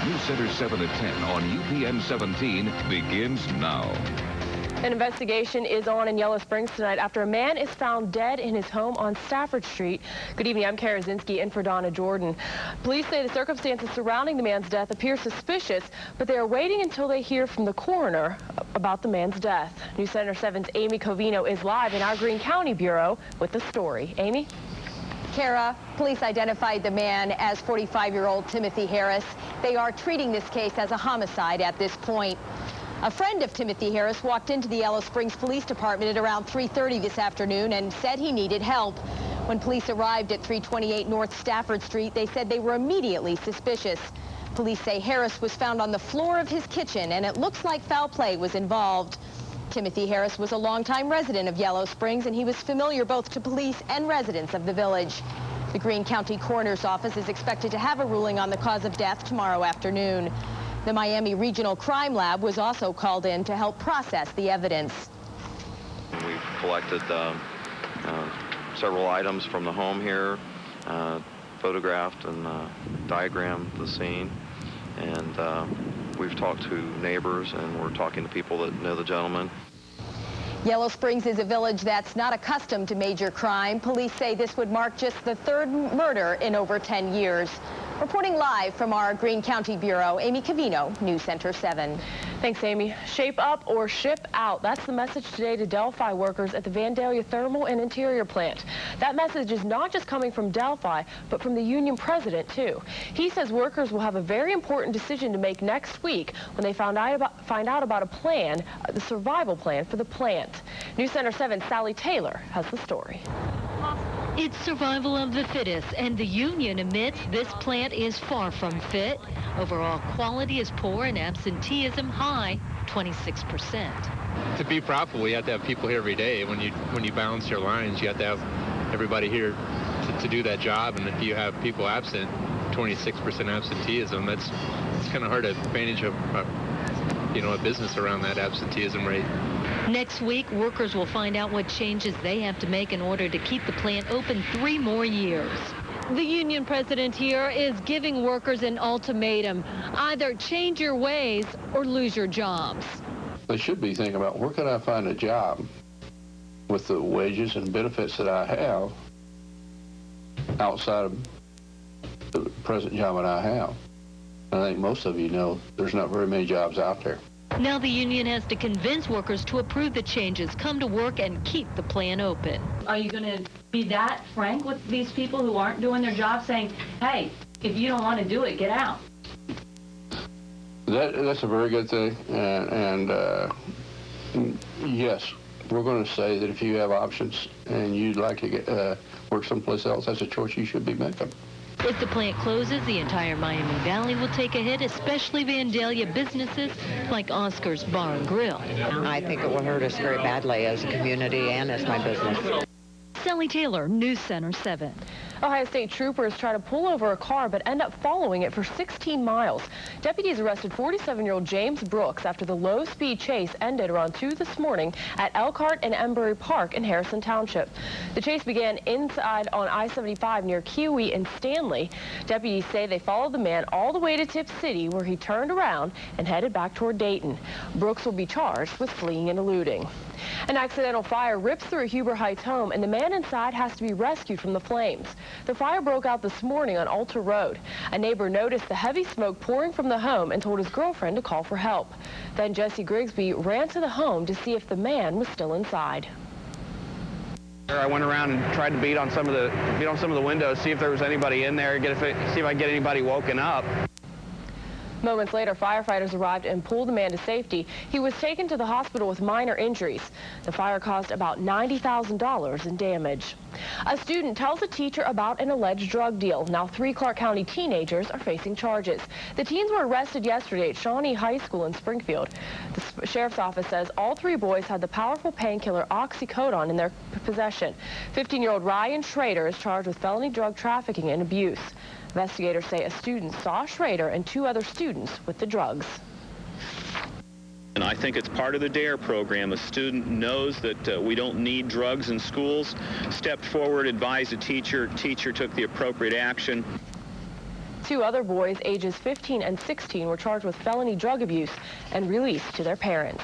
Newscenter 7 at 10 on UPN 17 begins now. An investigation is on in Yellow Springs tonight after a man is found dead in his home on Stafford Street. Good evening, I'm Kara Zinski in for Donna Jordan. Police say the circumstances surrounding the man's death appear suspicious, but they are waiting until they hear from the coroner about the man's death. Newscenter 7's Amy Covino is live in our Greene County Bureau with the story. Amy? Kara, police identified the man as 45-year-old Timothy Harris. They are treating this case as a homicide at this point. A friend of Timothy Harris walked into the Yellow Springs Police Department at around 3:30 this afternoon and said he needed help. When police arrived at 328 North Stafford Street, they said they were immediately suspicious. Police say Harris was found on the floor of his kitchen, and it looks like foul play was involved. Timothy Harris was a longtime resident of Yellow Springs, and he was familiar both to police and residents of the village. The Greene County Coroner's Office is expected to have a ruling on the cause of death tomorrow afternoon. The Miami Regional Crime Lab was also called in to help process the evidence. We've collected several items from the home here, photographed and diagrammed the scene, and we've talked to neighbors, and we're talking to people that know the gentleman. Yellow Springs is a village that's not accustomed to major crime. Police say this would mark just the third murder in over 10 years. Reporting live from our Greene County Bureau, Amy Covino, Newscenter 7. Thanks, Amy. Shape up or ship out. That's the message today to Delphi workers at the Vandalia Thermal and Interior plant. That message is not just coming from Delphi, but from the union president, too. He says workers will have a very important decision to make next week when they find out about a plan, the survival plan for the plant. Newscenter 7's Sally Taylor has the story. It's survival of the fittest, and the union admits this plant is far from fit. Overall quality is poor and absenteeism high, 26%. To be profitable, you have to have people here every day. When you balance your lines, you have to have everybody here to do that job, and if you have people absent, 26% absenteeism, it's kind of hard to manage a business around that absenteeism rate. Next week, workers will find out what changes they have to make in order to keep the plant open 3 more years. The union president here is giving workers an ultimatum. Either change your ways or lose your jobs. They should be thinking about where can I find a job with the wages and benefits that I have outside of the present job that I have. I think most of you know there's not very many jobs out there. Now the union has to convince workers to approve the changes, come to work, and keep the plant open. Are you going to be that frank with these people who aren't doing their job, saying, hey, if you don't want to do it, get out? That's a very good thing, and yes, we're going to say that if you have options and you'd like to work someplace else, that's a choice you should be making. If the plant closes, the entire Miami Valley will take a hit, especially Vandalia businesses like Oscar's Bar and Grill. I think it will hurt us very badly as a community and as my business. Sally Taylor, Newscenter 7. Ohio State troopers try to pull over a car but end up following it for 16 miles. Deputies arrested 47-year-old James Brooks after the low-speed chase ended around 2 this morning at Elkhart and Embury Park in Harrison Township. The chase began inside on I-75 near Kiwi and Stanley. Deputies say they followed the man all the way to Tip City, where he turned around and headed back toward Dayton. Brooks will be charged with fleeing and eluding. An accidental fire rips through a Huber Heights home, and the man inside has to be rescued from the flames. The fire broke out this morning on Alta Road. A neighbor noticed the heavy smoke pouring from the home and told his girlfriend to call for help. Then Jesse Grigsby ran to the home to see if the man was still inside. I went around and tried to beat on some of the windows, see if there was anybody in there, see if I could get anybody woken up. Moments later, firefighters arrived and pulled the man to safety. He was taken to the hospital with minor injuries. The fire caused about $90,000 in damage. A student tells a teacher about an alleged drug deal. Now 3 Clark County teenagers are facing charges. The teens were arrested yesterday at Shawnee High School in Springfield. The sheriff's office says all 3 boys had the powerful painkiller oxycodone in their possession. 15-year-old Ryan Schrader is charged with felony drug trafficking and abuse. Investigators say a student saw Schrader and 2 other students with the drugs. And I think it's part of the DARE program. A student knows that we don't need drugs in schools, stepped forward, advised a teacher, teacher took the appropriate action. 2 other boys, ages 15 and 16, were charged with felony drug abuse and released to their parents.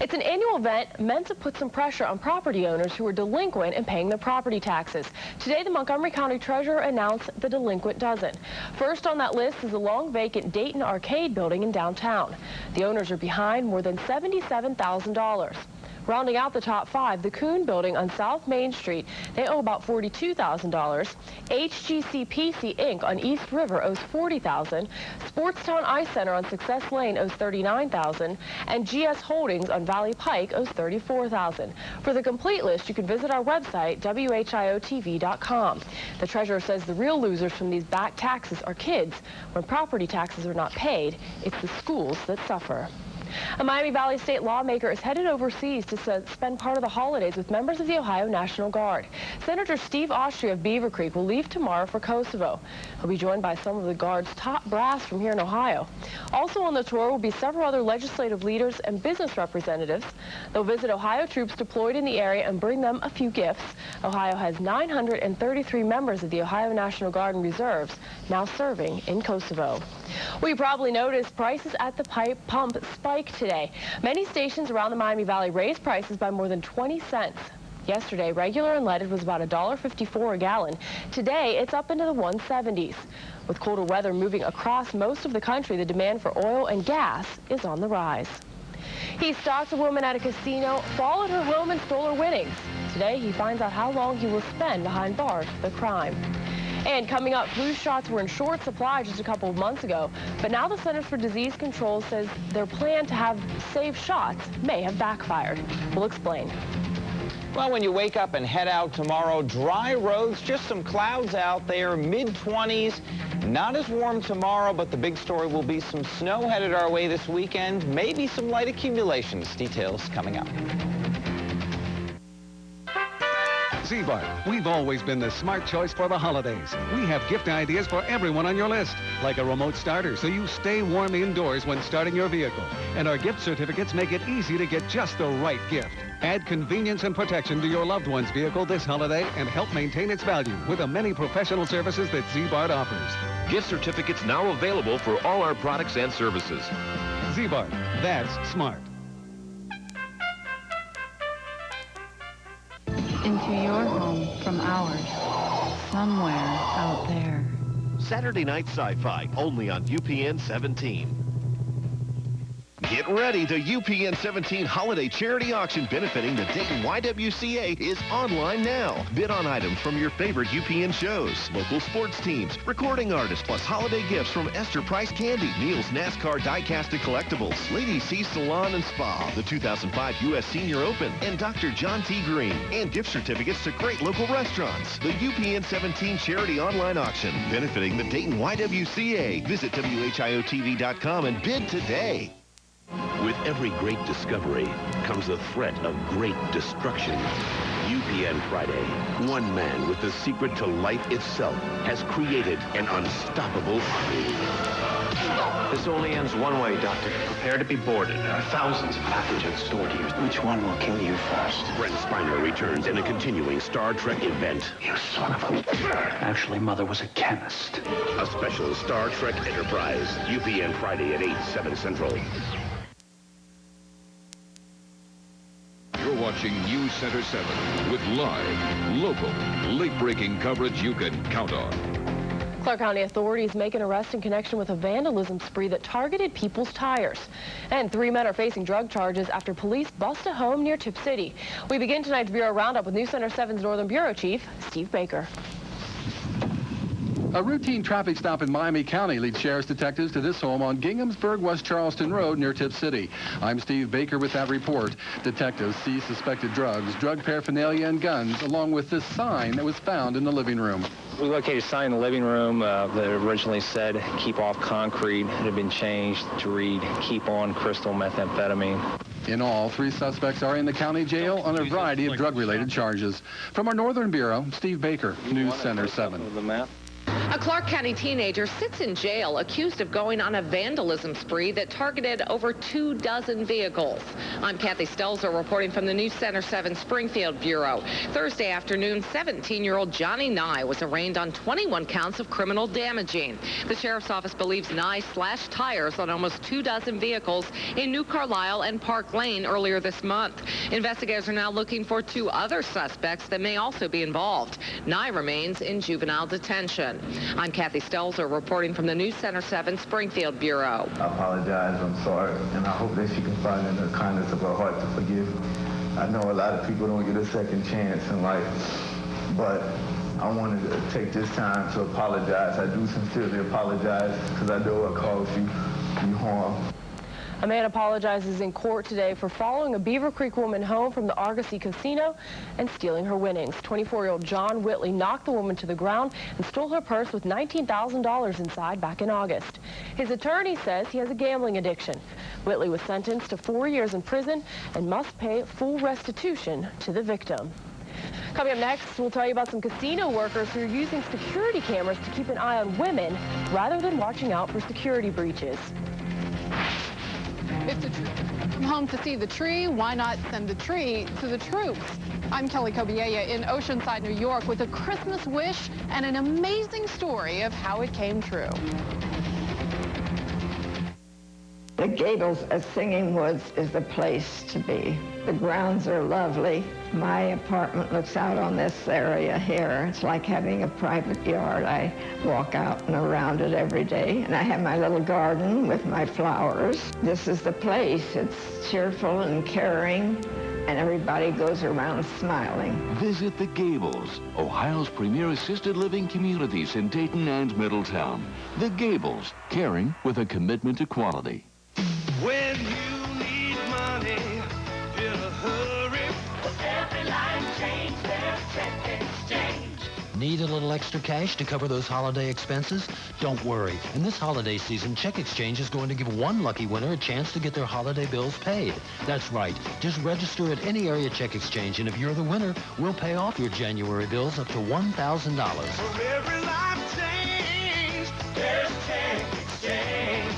It's an annual event meant to put some pressure on property owners who are delinquent in paying their property taxes. Today, the Montgomery County Treasurer announced the delinquent dozen. First on that list is the long vacant Dayton Arcade building in downtown. The owners are behind more than $77,000. Rounding out the top 5, the Kuhn building on South Main Street, they owe about $42,000. HGCPC Inc. on East River owes $40,000. Sportstown Ice Center on Success Lane owes $39,000. And GS Holdings on Valley Pike owes $34,000. For the complete list, you can visit our website, WHIOTV.com. The treasurer says the real losers from these back taxes are kids. When property taxes are not paid, it's the schools that suffer. A Miami Valley state lawmaker is headed overseas to spend part of the holidays with members of the Ohio National Guard. Senator Steve Austria of Beaver Creek will leave tomorrow for Kosovo. He'll be joined by some of the Guard's top brass from here in Ohio. Also on the tour will be several other legislative leaders and business representatives. They'll visit Ohio troops deployed in the area and bring them a few gifts. Ohio has 933 members of the Ohio National Guard and Reserves now serving in Kosovo. Well, you probably noticed prices at the pump spiked today. Many stations around the Miami Valley raised prices by more than 20 cents. Yesterday, regular unleaded was about $1.54 a gallon. Today, it's up into the 170s. With colder weather moving across most of the country, the demand for oil and gas is on the rise. He stalked a woman at a casino, followed her home, and stole her winnings. Today, he finds out how long he will spend behind bars for the crime. And coming up, flu shots were in short supply just a couple of months ago, but now the Centers for Disease Control says their plan to have safe shots may have backfired. We'll explain. Well, when you wake up and head out tomorrow, dry roads, just some clouds out there, mid-20s. Not as warm tomorrow, but the big story will be some snow headed our way this weekend, maybe some light accumulations. Details coming up. Z-Bart, we've always been the smart choice for the holidays. We have gift ideas for everyone on your list, like a remote starter so you stay warm indoors when starting your vehicle. And our gift certificates make it easy to get just the right gift. Add convenience and protection to your loved one's vehicle this holiday and help maintain its value with the many professional services that Z-Bart offers. Gift certificates now available for all our products and services. Z-Bart, that's smart. Into your home from ours, somewhere out there. Saturday Night Sci-Fi, only on UPN 17. Get ready, the UPN 17 Holiday Charity Auction benefiting the Dayton YWCA is online now. Bid on items from your favorite UPN shows, local sports teams, recording artists, plus holiday gifts from Esther Price Candy, Neil's NASCAR die-casted collectibles, Lady C Salon and Spa, the 2005 U.S. Senior Open, and Dr. John T. Green, and gift certificates to great local restaurants. The UPN 17 Charity Online Auction benefiting the Dayton YWCA. Visit WHIOTV.com and bid today. With every great discovery comes the threat of great destruction. UPN Friday, one man with the secret to life itself has created an unstoppable army. This only ends one way, Doctor. Prepare to be boarded. There are thousands of pathogens stored here. Which one will kill you first? Brent Spiner returns in a continuing Star Trek event. You son of a... Actually, Mother was a chemist. A special Star Trek Enterprise. UPN Friday at 8, 7 Central. You're watching Newscenter 7 with live, local, late-breaking coverage you can count on. Clark County authorities make an arrest in connection with a vandalism spree that targeted people's tires. And 3 men are facing drug charges after police bust a home near Tip City. We begin tonight's Bureau Roundup with Newscenter 7's Northern Bureau Chief, Steve Baker. A routine traffic stop in Miami County leads sheriff's detectives to this home on Ginghamsburg, West Charleston Road near Tip City. I'm Steve Baker with that report. Detectives see suspected drugs, drug paraphernalia, and guns, along with this sign that was found in the living room. We located a sign in the living room that originally said, "Keep off concrete." It had been changed to read, "Keep on crystal methamphetamine." In all, 3 suspects are in the county jail on a variety of drug-related charges. From our Northern Bureau, Steve Baker, News Center 7. A Clark County teenager sits in jail accused of going on a vandalism spree that targeted over 24 vehicles. I'm Kathy Stelzer reporting from the Newscenter 7 Springfield Bureau. Thursday afternoon, 17-year-old Johnny Nye was arraigned on 21 counts of criminal damaging. The sheriff's office believes Nye slashed tires on almost 24 vehicles in New Carlisle and Park Lane earlier this month. Investigators are now looking for 2 other suspects that may also be involved. Nye remains in juvenile detention. I'm Kathy Stelzer reporting from the Newscenter 7 Springfield Bureau. I apologize, I'm sorry, and I hope that she can find in the kindness of her heart to forgive me. I know a lot of people don't get a second chance in life, but I wanted to take this time to apologize. I do sincerely apologize because I know I caused you harm. A man apologizes in court today for following a Beaver Creek woman home from the Argosy Casino and stealing her winnings. 24-year-old John Whitley knocked the woman to the ground and stole her purse with $19,000 inside back in August. His attorney says he has a gambling addiction. Whitley was sentenced to 4 years in prison and must pay full restitution to the victim. Coming up next, we'll tell you about some casino workers who are using security cameras to keep an eye on women rather than watching out for security breaches. If the troops come home to see the tree, why not send the tree to the troops? I'm Kelly Kobiella in Oceanside, New York, with a Christmas wish and an amazing story of how it came true. The Gables Singing Woods is the place to be. The grounds are lovely. My apartment looks out on this area here. It's like having a private yard. I walk out and around it every day, and I have my little garden with my flowers. This is the place. It's cheerful and caring, and everybody goes around smiling. Visit the Gables, Ohio's premier assisted living communities in Dayton and Middletown. The Gables, caring with a commitment to quality. When you need money in a hurry, every life change, there's check exchange. Need a little extra cash to cover those holiday expenses? Don't worry. In this holiday season, Check Exchange is going to give one lucky winner a chance to get their holiday bills paid. That's right. Just register at any area Check Exchange, and if you're the winner, we'll pay off your January bills up to $1,000. For every life change, there's Check Exchange.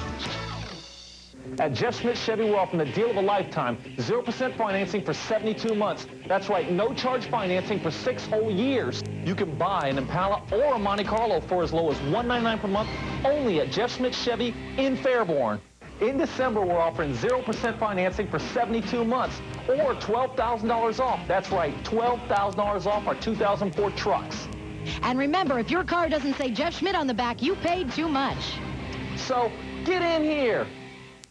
At Jeff Smith Chevy, we're offering the deal of a lifetime. 0% financing for 72 months. That's right, no charge financing for 6 whole years. You can buy an Impala or a Monte Carlo for as low as $199 per month only at Jeff Smith Chevy in Fairborn. In December, we're offering 0% financing for 72 months or $12,000 off. That's right, $12,000 off our 2004 trucks. And remember, if your car doesn't say Jeff Schmidt on the back, you paid too much. So get in here.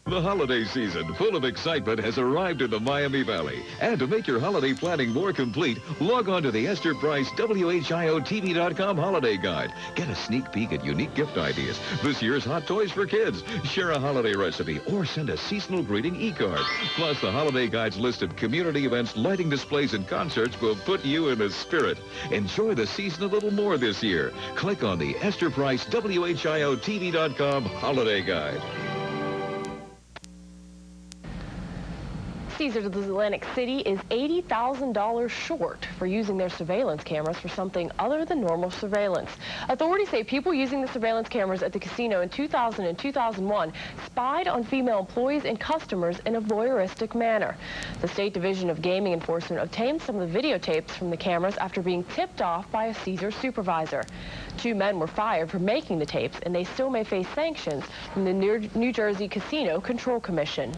The holiday season, full of excitement, has arrived in the Miami Valley. And to make your holiday planning more complete, log on to the Esther Price WHIOTV.com holiday guide. Get a sneak peek at unique gift ideas, this year's hot toys for kids, share a holiday recipe, or send a seasonal greeting e-card. Plus, the holiday guide's list of community events, lighting displays, and concerts will put you in the spirit. Enjoy the season a little more this year. Click on the Esther Price WHIOTV.com holiday guide. Caesars of Atlantic City is $80,000 short for using their surveillance cameras for something other than normal surveillance. Authorities say people using the surveillance cameras at the casino in 2000 and 2001 spied on female employees and customers in a voyeuristic manner. The State Division of Gaming Enforcement obtained some of the videotapes from the cameras after being tipped off by a Caesars supervisor. 2 men were fired for making the tapes, and they still may face sanctions from the New Jersey Casino Control Commission.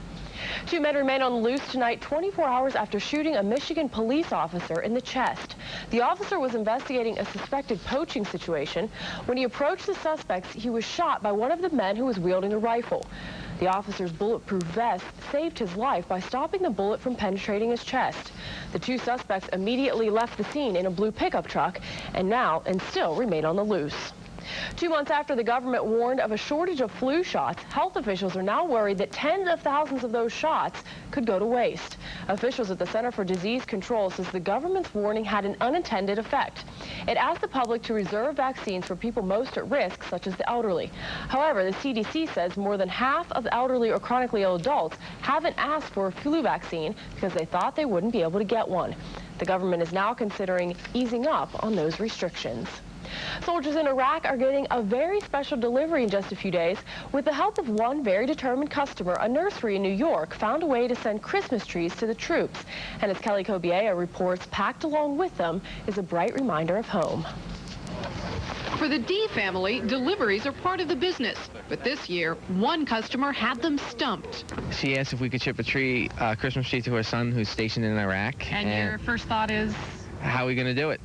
2 men remain on the loose tonight 24 hours after shooting a Michigan police officer in the chest. The officer was investigating a suspected poaching situation. When he approached the suspects, he was shot by one of the men who was wielding a rifle. The officer's bulletproof vest saved his life by stopping the bullet from penetrating his chest. The 2 suspects immediately left the scene in a blue pickup truck and still remain on the loose. 2 months after the government warned of a shortage of flu shots, health officials are now worried that tens of thousands of those shots could go to waste. Officials at the Center for Disease Control says the government's warning had an unintended effect. It asked the public to reserve vaccines for people most at risk, such as the elderly. However, the CDC says more than half of elderly or chronically ill adults haven't asked for a flu vaccine because they thought they wouldn't be able to get one. The government is now considering easing up on those restrictions. Soldiers in Iraq are getting a very special delivery in just a few days. With the help of one very determined customer, a nursery in New York found a way to send Christmas trees to the troops. And as Kelly Kobiea reports, packed along with them is a bright reminder of home. For the D family, deliveries are part of the business. But this year, one customer had them stumped. She asked if we could ship a Christmas tree to her son who's stationed in Iraq. And your first thought is? How are we going to do it?